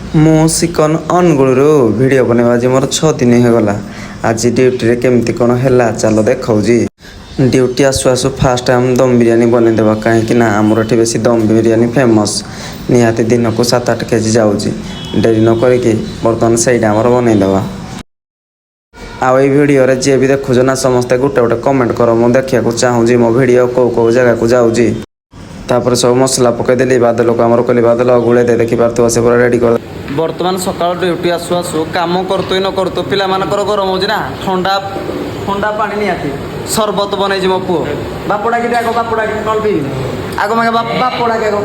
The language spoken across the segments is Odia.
ମୁଁ ଚିକନ ଅନୁଗୁଳରୁ ଭିଡ଼ିଓ ବନେଇବା ଆଜି ମୋର 6 ଦିନ ହେଇଗଲା। ଆଜି ଡ୍ୟୁଟିରେ କେମିତି କ'ଣ ହେଲା ଚାଲ ଦେଖାଉଛି। ଡ୍ୟୁଟି ଆସୁ ଆସୁ ଫାଷ୍ଟ ଆମେ ଦମ୍ ବିରିୟାନୀ ବନେଇଦେବା, କାହିଁକି ନା ଆମର ଏଠି ବେଶୀ ଦମ୍ ବିରିୟାନୀ ଫେମସ୍। ନିହାତି ଦିନକୁ 7-8 କେଜି ଯାଉଛି। ଡେରି ନ କରିକି ବର୍ତ୍ତମାନ ସେଇଟା ଆମର ବନେଇଦେବା। ଆଉ ଏଇ ଭିଡ଼ିଓରେ ଯିଏ ବି ଦେଖୁଛ ନା ସମସ୍ତେ ଗୋଟେ ଗୋଟେ କମେଣ୍ଟ କର, ମୁଁ ଦେଖିବାକୁ ଚାହୁଁଛି ମୋ ଭିଡ଼ିଓ କେଉଁ ଜାଗାକୁ ଯାଉଛି। ତାପରେ ସବୁ ମସଲା ପକାଇଦେଲି, ବାଦଲକୁ ଆମର କହିଲି ବାଦଲ ଗୁଳେଇ ଦେ, ଦେଖିପାରୁଥିବ ସେ ପୁରା ରେଡ଼ି କରି। ବର୍ତ୍ତମାନ ସକାଳ ଡ୍ୟୁଟି ଆସୁ ଆସୁ କାମ କରୁତୁ ନ କରୁତୁ ପିଲାମାନଙ୍କର ଗରମ ହେଉଛି ନା, ଥଣ୍ଡା ପାଣି ନିହାତି ସରବତ ବନେଇଛି ମୋ ପୁଅ। ବାପ ଡାକି ଆଗ, ବାପ ଡାକି କ'ଣ ପିଇବି ଆଗ ମାଗେ ବାପ ଡାକି ଆଗ।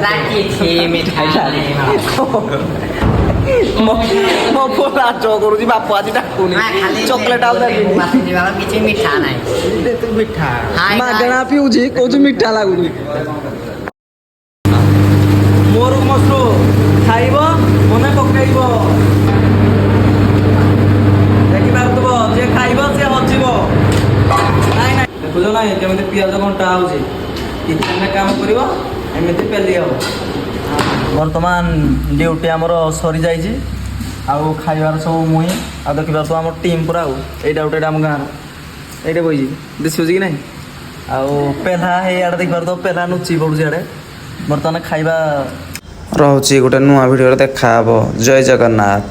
ମୋ ପୁଅ ଲାଜ କରୁଛି, ବାପ ଆଜି ଡାକୁନି। ଚକୋଲେଟ୍ ଆଉ କିଛି ମିଠା ନାହିଁ। ମିଠା ମାଗଣା ପିଉଛି, କହୁଛି ମିଠା ଲାଗୁନି। ମୋର ମସରୁ ଖାଇବ ମନେ ପକେଇବ, ଦେଖିପାରୁଥିବ ଯିଏ ଖାଇବ ସିଏ ହଜିବ। ନାଇଁ ନାଇଁ ଦେଖୁଛ ନାଇଁ କେମିତି ପିଆଜ ଘଣ୍ଟା ହଉଛି। କିଚେନରେ କାମ କରିବ ଏମିତି ପେଲି ହବ। ବର୍ତ୍ତମାନ ଡ୍ୟୁଟି ଆମର ସରିଯାଇଛି, ଆଉ ଖାଇବାର ସବୁ ମୁଇଁ। ଆଉ ଦେଖିପାରୁଥିବ ଆମ ଟିମ୍ ପୁରା। ଆଉ ଏଇଟା ଗୋଟେ ଆମ ଗାଁର ଏଇଟା ବଇଛି, ଦିଶୁଛି କି ନାହିଁ। ଆଉ ପେଲା ହେଇଆଡ଼େ ଦେଖିପାରୁଥିବ, ପେଲା ନୁଚି ପଡ଼ୁଛି ଆଡ଼େ। ବର୍ତ୍ତମାନ ଖାଇବା ରହୁଛି, ଗୋଟେ ନୂଆ ଭିଡ଼ିଓରେ ଦେଖାହବ। ଜୟ ଜଗନ୍ନାଥ।